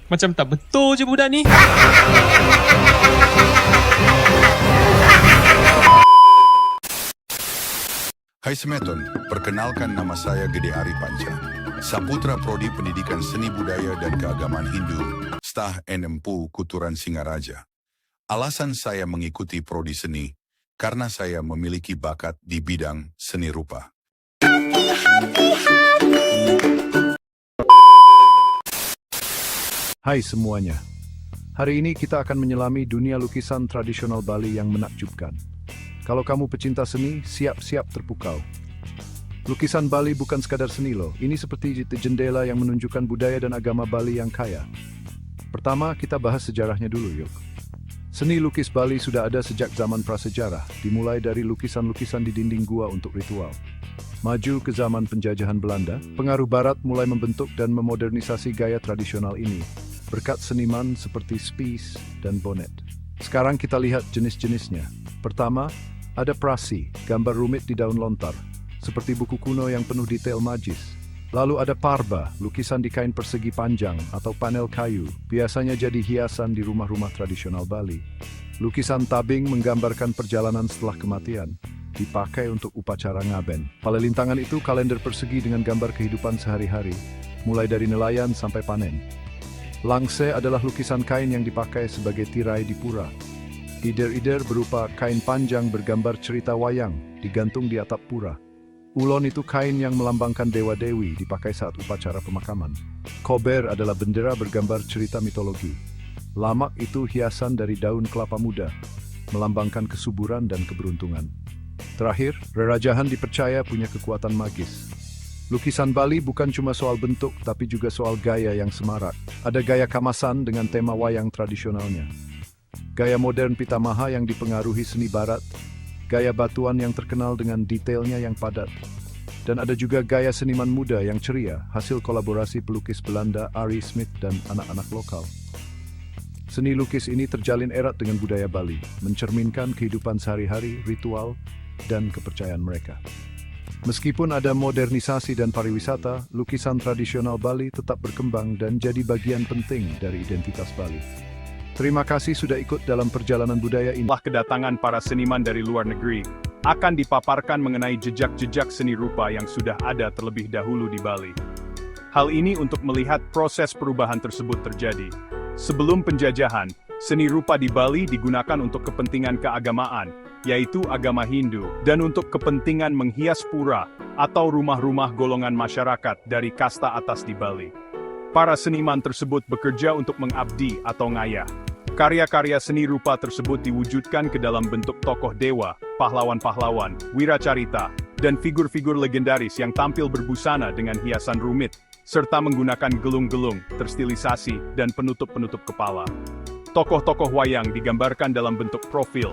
Macam tak betul je budak ni. Hai Semeton, perkenalkan nama saya Gede Ari Panca, Saputra Prodi Pendidikan Seni Budaya dan Keagamaan Hindu, Stah NMPU Kuturan Singaraja. Alasan saya mengikuti Prodi Seni, karena saya memiliki bakat di bidang seni rupa. Hai semuanya, hari ini kita akan menyelami dunia lukisan tradisional Bali yang menakjubkan. Kalau kamu pecinta seni, siap-siap terpukau. Lukisan Bali bukan sekadar seni loh, ini seperti jendela yang menunjukkan budaya dan agama Bali yang kaya. Pertama, kita bahas sejarahnya dulu yuk. Seni lukis Bali sudah ada sejak zaman prasejarah, dimulai dari lukisan-lukisan di dinding gua untuk ritual. Maju ke zaman penjajahan Belanda, pengaruh Barat mulai membentuk dan memodernisasi gaya tradisional ini, berkat seniman seperti Spies dan Bonnet. Sekarang kita lihat jenis-jenisnya. Pertama, ada prasi, gambar rumit di daun lontar, seperti buku kuno yang penuh detail magis. Lalu ada parba, lukisan di kain persegi panjang atau panel kayu, biasanya jadi hiasan di rumah-rumah tradisional Bali. Lukisan tabing menggambarkan perjalanan setelah kematian, dipakai untuk upacara ngaben. Palelintangan itu kalender persegi dengan gambar kehidupan sehari-hari, mulai dari nelayan sampai panen. Langse adalah lukisan kain yang dipakai sebagai tirai di pura. Ider-ider berupa kain panjang bergambar cerita wayang, digantung di atap pura. Ulon itu kain yang melambangkan dewa-dewi, dipakai saat upacara pemakaman. Kober adalah bendera bergambar cerita mitologi. Lamak itu hiasan dari daun kelapa muda, melambangkan kesuburan dan keberuntungan. Terakhir, rerajahan dipercaya punya kekuatan magis. Lukisan Bali bukan cuma soal bentuk, tapi juga soal gaya yang semarak. Ada gaya kamasan dengan tema wayang tradisionalnya. Gaya modern pitamaha yang dipengaruhi seni barat, gaya batuan yang terkenal dengan detailnya yang padat, dan ada juga gaya seniman muda yang ceria, hasil kolaborasi pelukis Belanda Ari Smith dan anak-anak lokal. Seni lukis ini terjalin erat dengan budaya Bali, mencerminkan kehidupan sehari-hari, ritual, dan kepercayaan mereka. Meskipun ada modernisasi dan pariwisata, lukisan tradisional Bali tetap berkembang dan jadi bagian penting dari identitas Bali. Terima kasih sudah ikut dalam perjalanan budaya ini. Setelah kedatangan para seniman dari luar negeri, akan dipaparkan mengenai jejak-jejak seni rupa yang sudah ada terlebih dahulu di Bali. Hal ini untuk melihat proses perubahan tersebut terjadi. Sebelum penjajahan, seni rupa di Bali digunakan untuk kepentingan keagamaan, yaitu agama Hindu, dan untuk kepentingan menghias pura atau rumah-rumah golongan masyarakat dari kasta atas di Bali. Para seniman tersebut bekerja untuk mengabdi atau ngayah. Karya-karya seni rupa tersebut diwujudkan ke dalam bentuk tokoh dewa, pahlawan-pahlawan, wiracarita, dan figur-figur legendaris yang tampil berbusana dengan hiasan rumit, serta menggunakan gelung-gelung, terstilisasi, dan penutup-penutup kepala. Tokoh-tokoh wayang digambarkan dalam bentuk profil,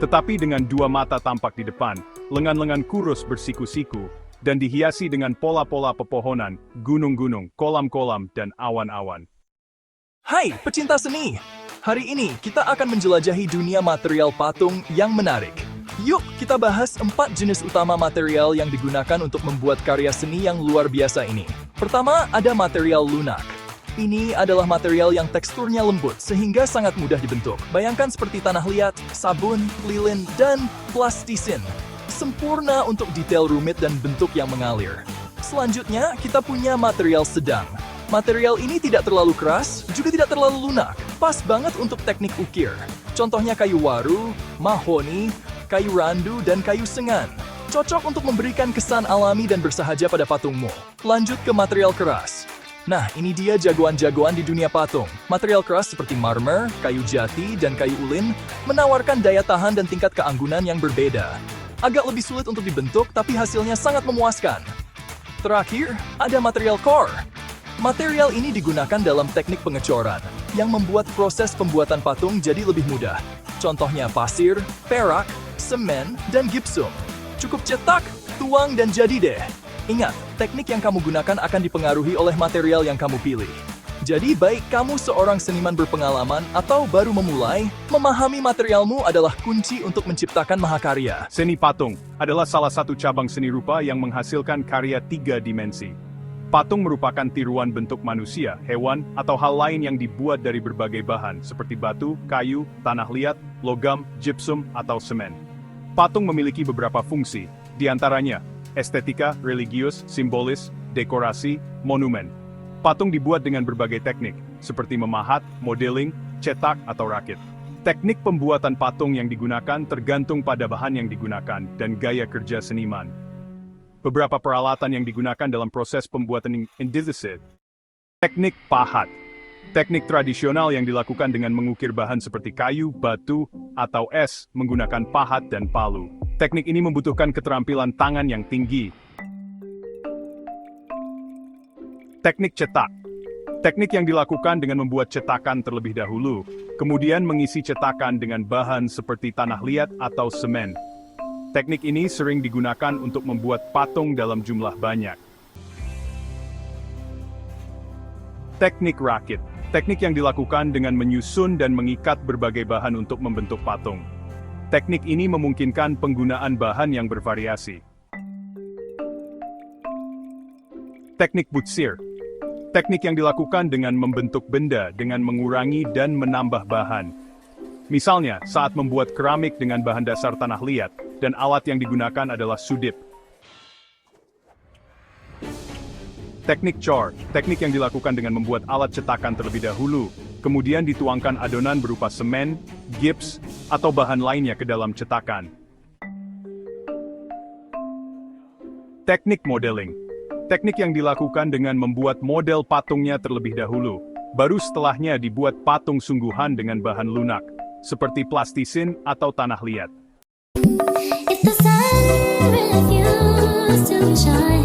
tetapi dengan dua mata tampak di depan, lengan-lengan kurus bersiku-siku, dan dihiasi dengan pola-pola pepohonan, gunung-gunung, kolam-kolam, dan awan-awan. Hai pecinta seni! Hari ini kita akan menjelajahi dunia material patung yang menarik. Yuk kita bahas 4 jenis utama material yang digunakan untuk membuat karya seni yang luar biasa ini. Pertama, ada material lunak. Ini adalah material yang teksturnya lembut sehingga sangat mudah dibentuk. Bayangkan seperti tanah liat, sabun, lilin, dan plastisin. Sempurna untuk detail rumit dan bentuk yang mengalir. Selanjutnya, kita punya material sedang. Material ini tidak terlalu keras, juga tidak terlalu lunak. Pas banget untuk teknik ukir. Contohnya kayu waru, mahoni, kayu randu, dan kayu sengan. Cocok untuk memberikan kesan alami dan bersahaja pada patungmu. Lanjut ke material keras. Nah, ini dia jagoan-jagoan di dunia patung. Material keras seperti marmer, kayu jati, dan kayu ulin menawarkan daya tahan dan tingkat keanggunan yang berbeda. Agak lebih sulit untuk dibentuk, tapi hasilnya sangat memuaskan. Terakhir, ada material core. Material ini digunakan dalam teknik pengecoran, yang membuat proses pembuatan patung jadi lebih mudah. Contohnya pasir, perak, semen, dan gipsum. Cukup cetak, tuang, dan jadi deh. Ingat, teknik yang kamu gunakan akan dipengaruhi oleh material yang kamu pilih. Jadi baik kamu seorang seniman berpengalaman atau baru memulai, memahami materialmu adalah kunci untuk menciptakan mahakarya. Seni patung adalah salah satu cabang seni rupa yang menghasilkan karya 3 dimensi. Patung merupakan tiruan bentuk manusia, hewan, atau hal lain yang dibuat dari berbagai bahan, seperti batu, kayu, tanah liat, logam, gypsum, atau semen. Patung memiliki beberapa fungsi, di antaranya estetika, religius, simbolis, dekorasi, monumen. Patung dibuat dengan berbagai teknik, seperti memahat, modeling, cetak, atau rakit. Teknik pembuatan patung yang digunakan tergantung pada bahan yang digunakan dan gaya kerja seniman. Beberapa peralatan yang digunakan dalam proses pembuatan indesit. Teknik pahat. Teknik tradisional yang dilakukan dengan mengukir bahan seperti kayu, batu, atau es menggunakan pahat dan palu. Teknik ini membutuhkan keterampilan tangan yang tinggi. Teknik cetak. Teknik yang dilakukan dengan membuat cetakan terlebih dahulu, kemudian mengisi cetakan dengan bahan seperti tanah liat atau semen. Teknik ini sering digunakan untuk membuat patung dalam jumlah banyak. Teknik rakit. Teknik yang dilakukan dengan menyusun dan mengikat berbagai bahan untuk membentuk patung. Teknik ini memungkinkan penggunaan bahan yang bervariasi. Teknik butsir. Teknik yang dilakukan dengan membentuk benda dengan mengurangi dan menambah bahan. Misalnya, saat membuat keramik dengan bahan dasar tanah liat, dan alat yang digunakan adalah sudip. Teknik cor, teknik yang dilakukan dengan membuat alat cetakan terlebih dahulu, kemudian dituangkan adonan berupa semen, gips, atau bahan lainnya ke dalam cetakan. Teknik modeling, teknik yang dilakukan dengan membuat model patungnya terlebih dahulu, baru setelahnya dibuat patung sungguhan dengan bahan lunak, seperti plastisin atau tanah liat. If the sun refused to shine